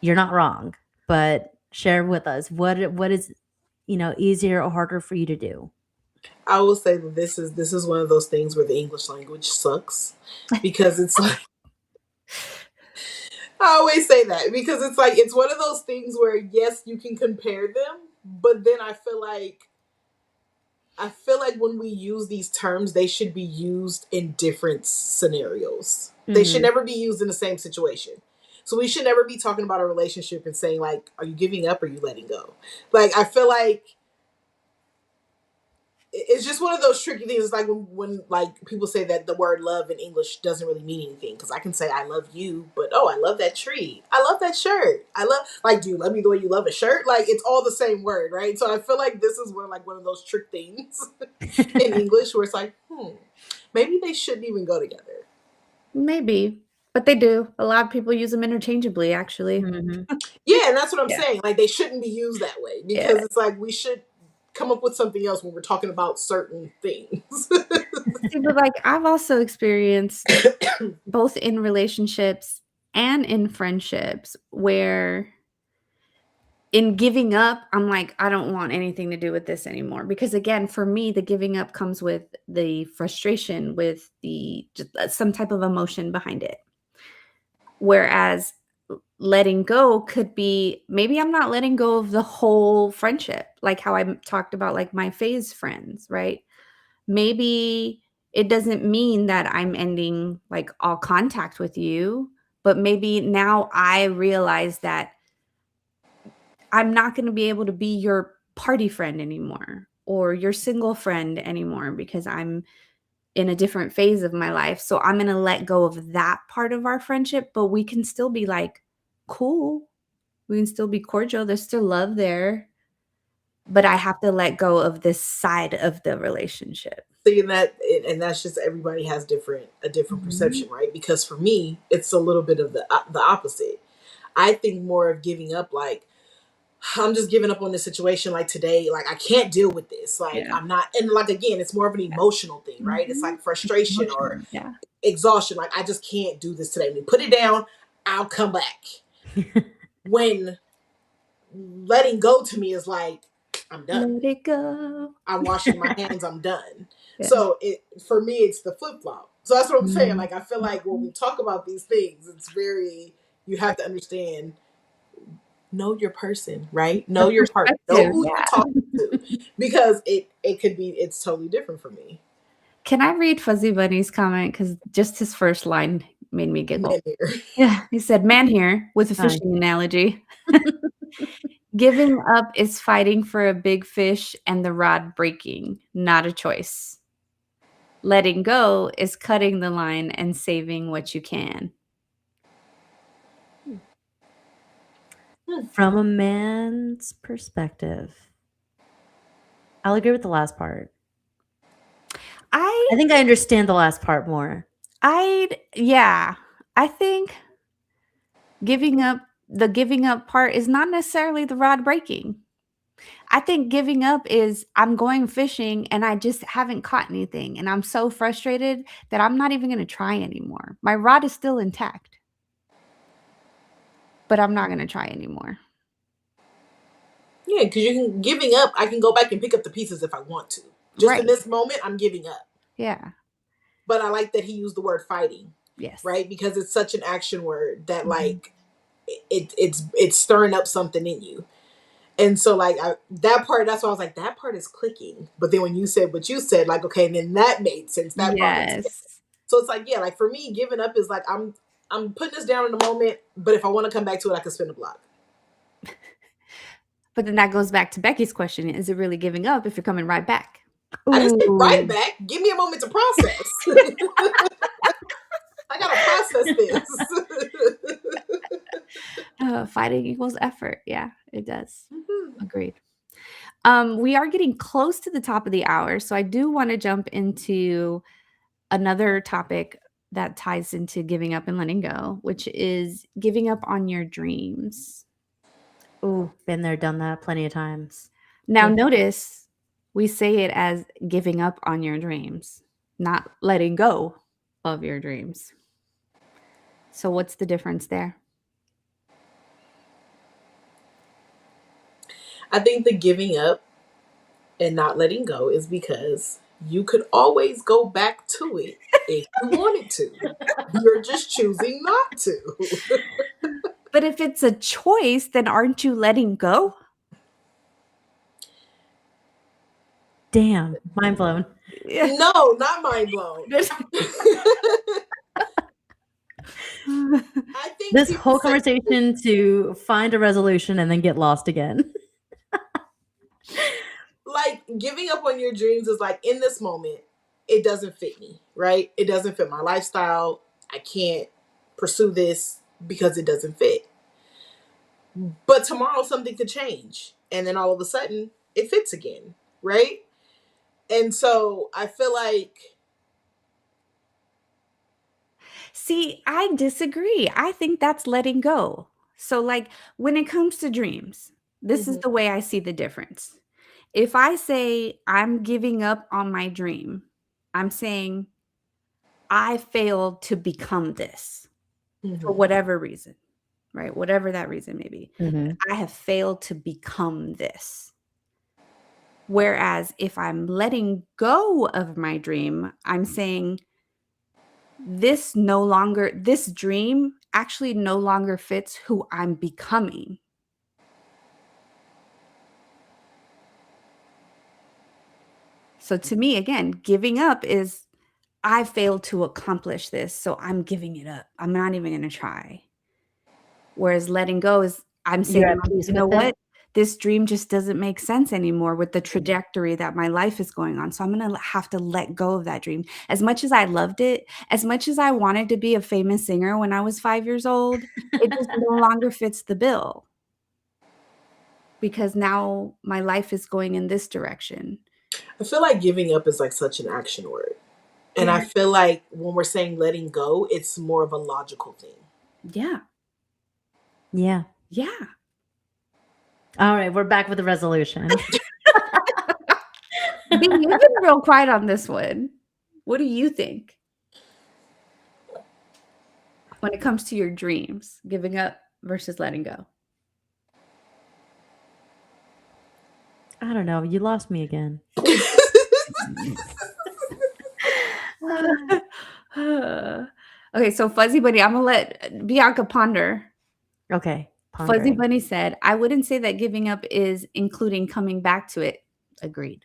you're not wrong, but share with us what is easier or harder for you to do. I will say that this is one of those things where the English language sucks, because it's like, I always say that because it's like it's one of those things where yes, you can compare them, but then I feel like when we use these terms, they should be used in different scenarios. They should never be used in the same situation. So we should never be talking about a relationship and saying like, "Are you giving up or are you letting go?" Like I feel like it's just one of those tricky things. It's like when like people say that the word love in English doesn't really mean anything, because I can say I love you, but oh, I love that tree, I love that shirt, I love, like, do you love me the way you love a shirt? Like it's all the same word, right? So I feel like this is one of those trick things in English where it's like, maybe they shouldn't even go together. Maybe, but they do. A lot of people use them interchangeably, actually. Yeah, and that's what I'm Yeah. saying. Like they shouldn't be used that way, Yeah. because it's like we should come up with something else when we're talking about certain things. See, but like I've also experienced both in relationships and in friendships where in giving up, I'm like, I don't want anything to do with this anymore. Because again, for me, the giving up comes with the frustration, with the just some type of emotion behind it. Whereas letting go could be, maybe I'm not letting go of the whole friendship, like how I talked about like my phase friends, right? Maybe it doesn't mean that I'm ending like all contact with you, but maybe now I realize that I'm not going to be able to be your party friend anymore or your single friend anymore because I'm in a different phase of my life. So I'm going to let go of that part of our friendship, but we can still be like cool. We can still be cordial. There's still love there, but I have to let go of this side of the relationship. Seeing that, and that's just, everybody has a different perception, right? Because for me, it's a little bit of the opposite. I think more of giving up like, I'm just giving up on this situation. Like today, like I can't deal with this. Like Yeah. I'm not, and like again, it's more of an emotional thing, right? It's Mhm. like frustration or Emotional, yeah. exhaustion. Like I just can't do this today. When you put it down, I'll come back. When letting go to me is like, I'm done. Let it go. I'm washing my hands. I'm done. Yeah. So for me, it's the flip flop. So that's what I'm saying. Like I feel like when we Mhm. talk about these things, it's very, you have to understand, know your person, right? The Know your partner. Know perspective, who you're yeah. talking to, because it could be, it's totally different for me. Can I read Fuzzy Bunny's comment? Because just his first line made me giggle. Man here. Yeah, he said, "Man here," with a Hi. fishing analogy. Giving up is fighting for a big fish and the rod breaking, not a choice. Letting go is cutting the line and saving what you can. From a man's perspective, I'll agree with the last part. I I think I understand the last part more. yeah. I think the giving up part is not necessarily the rod breaking. I think giving up is I'm going fishing and I just haven't caught anything and I'm so frustrated that I'm not even gonna try anymore. My rod is still intact, but I'm not gonna try anymore. Yeah, because you can, giving up, I can go back and pick up the pieces if I want to. Just in Right. this moment, I'm giving up. Yeah. But I like that he used the word fighting, Yes. right? Because it's such an action word that Mhm. like it's stirring up something in you. And so like that part, that's why I was like, that part is clicking. But then when you said what you said, like, okay, then that made sense. That brought it together. Yes. So it's like, yeah, like for me, giving up is like I'm putting this down in the moment, but if I want to come back to it, I can spin a block. But then that goes back to Becky's question, is it really giving up if you're coming right back? I didn't say right Ooh. back. Give me a moment to process. I gotta process this. Fighting equals effort. Yeah, it does. Mhm. Agreed. We are getting close to the top of the hour, so I do want to jump into another topic that ties into giving up and letting go, which is giving up on your dreams. Ooh, been there, done that plenty of times. Now, Mhm. notice we say it as giving up on your dreams, not letting go of your dreams. So, what's the difference there? I think the giving up and not letting go is because you could always go back to it if you wanted to. You're just choosing not to. But if it's a choice, then aren't you letting go? Damn, mind blown. Yeah. No, not mind blown. I think This people whole say conversation to find a resolution and then get lost again. like giving up on your dreams is like in this moment, it doesn't fit me, right? It doesn't fit my lifestyle. I can't pursue this because it doesn't fit. But tomorrow something could change. And then all of a sudden it fits again, right? And so I feel like See, I disagree. I think that's letting go. So, like, when it comes to dreams, this is mhm, the way I see the difference. If I say I'm giving up on my dream, I'm saying I failed to become this for mhm. whatever reason, right? Whatever that reason may be. Mhm. I have failed to become this. Whereas if I'm letting go of my dream, I'm saying this dream actually no longer fits who I'm becoming. So to me, again, giving up is I failed to accomplish this, so I'm giving it up. I'm not even going to try. Whereas letting go is I'm saying, You're at like, peace you know with it? what? This dream just doesn't make sense anymore with the trajectory that my life is going on. So I'm going to have to let go of that dream. As much as I loved it, as much as I wanted to be a famous singer when I was 5 years old, it just no longer fits the bill because now my life is going in this direction. I feel like giving up is like such an action word. And I Mhm. feel like when we're saying letting go, it's more of a logical thing. Yeah. Yeah. Yeah. All right, we're back with the resolution. B, you've been real quiet on this one. What do you think when it comes to your dreams, giving up versus letting go? I don't know. You lost me again. Okay, so Fuzzy Bunny, I'm gonna let Bianca ponder. Okay. Fuzzy Pondering. Bunny said, I wouldn't say that giving up is including coming back to it. Agreed.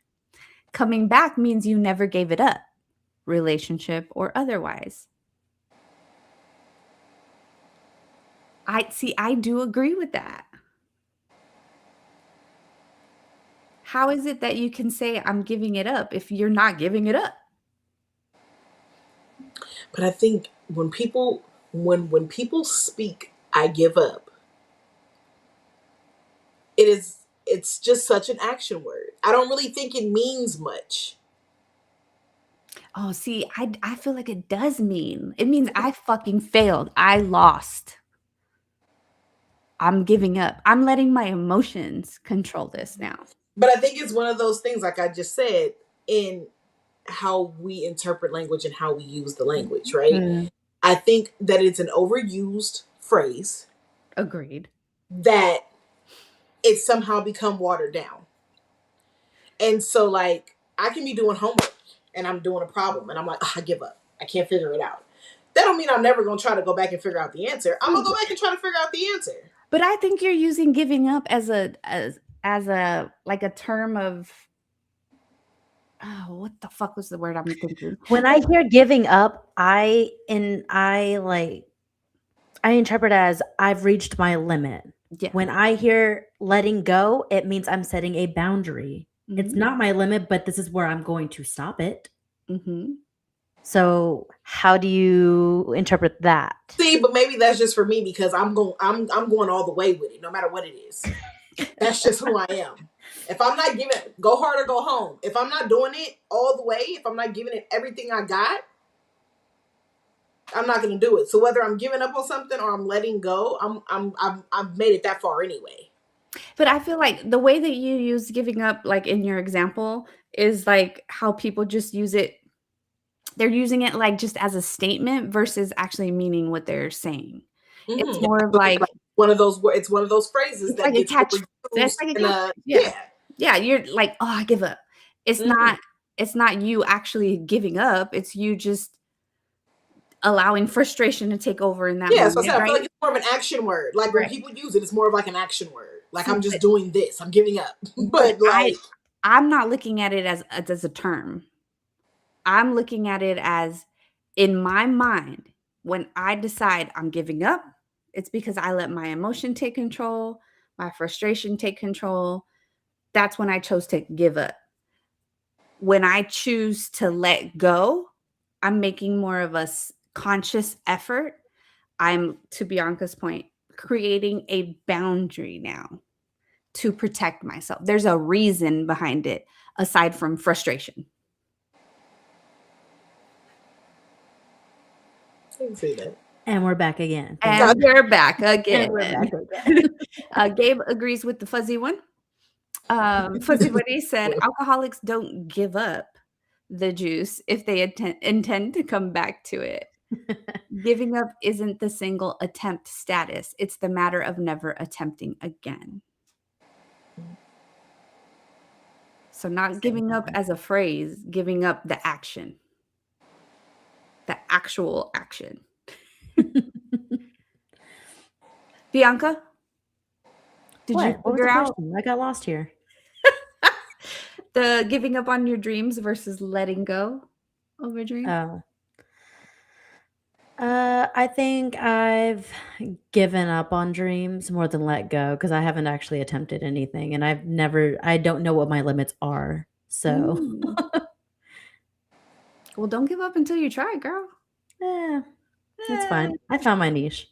Coming back means you never gave it up, relationship or otherwise. I do agree with that. How is it that you can say I'm giving it up if you're not giving it up? But I think when people speak, I give up. It's just such an action word. I don't really think it means much. Oh, see, I feel like it does mean. It means I fucking failed. I lost. I'm giving up. I'm letting my emotions control this now. But I think it's one of those things, like I just said, in how we interpret language and how we use the language, right? Mm. I think that it's an overused phrase Agreed. that it's somehow become watered down. And so, like, I can be doing homework and I'm doing a problem and I'm like, I give up. I can't figure it out. That don't mean I'm never going to try to go back and figure out the answer. I'm going to go back and try to figure out the answer. But I think you're using giving up as a like a term of what the fuck was the word I'm thinking? When I hear giving up, I interpret as I've reached my limit. Yeah. When I hear letting go, it means I'm setting a boundary. It's not my limit, but this is where I'm going to stop it. Mm-hmm. So how do you interpret that? See, but maybe that's just for me because I'm going all the way with it, no matter what it is. That's just who I am. If I'm not giving it, go hard or go home. If I'm not doing it all the way, if I'm not giving it everything I got, I'm not going to do it. So whether I'm giving up on something or I'm letting go, I've made it that far anyway. But I feel like the way that you use giving up, like in your example, is like how people just use it. They're using it like just as a statement versus actually meaning what they're saying. Mm-hmm. It's more of like one of those. It's one of those phrases it's that like a gets catch. overused. It's like a catch. Yeah. You're like, oh, I give up. It's not. It's not you actually giving up. It's you just allowing frustration to take over in that moment. So I right? feel like it's more of an action word. Like when people use it, it's more of like an action word. Like See, I'm just doing this. I'm giving up. But like I'm not looking at it as a term. I'm looking at it as in my mind, when I decide I'm giving up, it's because I let my emotion take control, my frustration take control. That's when I chose to give up. When I choose to let go, I'm making more of a conscious effort. I'm, to Bianca's point, creating a boundary now to protect myself. There's a reason behind it aside from frustration. I can see that. And we're back again. And we're back again. And we're back again. Gabe agrees with the fuzzy one. Fuzzy Buddy said alcoholics don't give up the juice if they intend to come back to it. Giving up isn't the single attempt status. It's the matter of never attempting again. So not giving up as a phrase, giving up the action. The actual action. Bianca? Did you figure out I got lost here. the giving up on your dreams versus letting go of a dream? Oh. I think I've given up on dreams more than let go because I haven't actually attempted anything and I don't know what my limits are. So Well, don't give up until you try, girl. It's fine. I found my niche.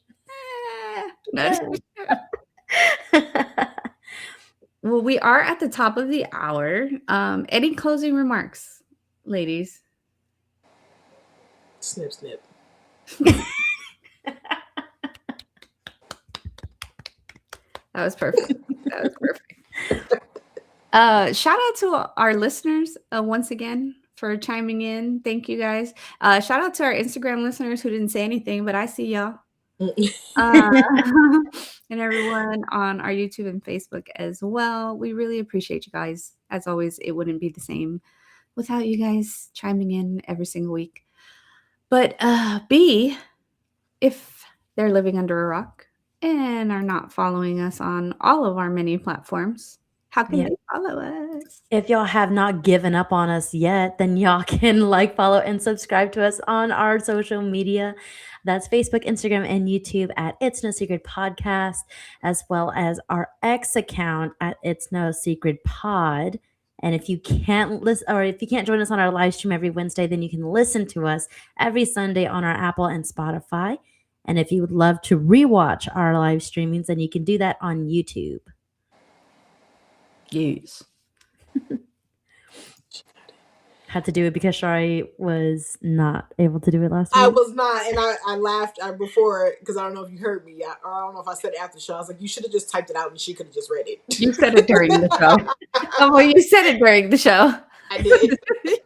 Well, we are at the top of the hour. Any closing remarks, ladies? Snip, snip. That was perfect. That was perfect. Shout out to our listeners once again for chiming in. Thank you guys. Shout out to our Instagram listeners who didn't say anything, but I see y'all. And everyone on our YouTube and Facebook as well. We really appreciate you guys. As always, it wouldn't be the same without you guys chiming in every single week. But B, if they're living under a rock and are not following us on all of our many platforms, how can Yeah. they follow us? If y'all have not given up on us yet, then y'all can like, follow, and subscribe to us on our social media. That's Facebook, Instagram, and YouTube at It's No Secret Podcast, as well as our X account at It's No Secret Pod. And if you can't listen, or if you can't join us on our live stream every Wednesday, then you can listen to us every Sunday on our Apple and Spotify. And if you would love to rewatch our live streamings, then you can do that on YouTube. Yes. Had to do it because Shari was not able to do it last week. I was not, and I laughed before because I don't know if you heard me, or I don't know if I said it after the show. I was like, you should have just typed it out and she could have just read it. You said it during the show. Oh, well, you said it during the show. I did.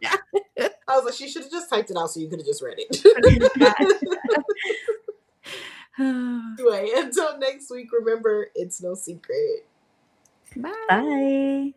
Yeah. I was like, she should have just typed it out so you could have just read it. Anyway, until next week, remember, it's no secret. Bye. Bye.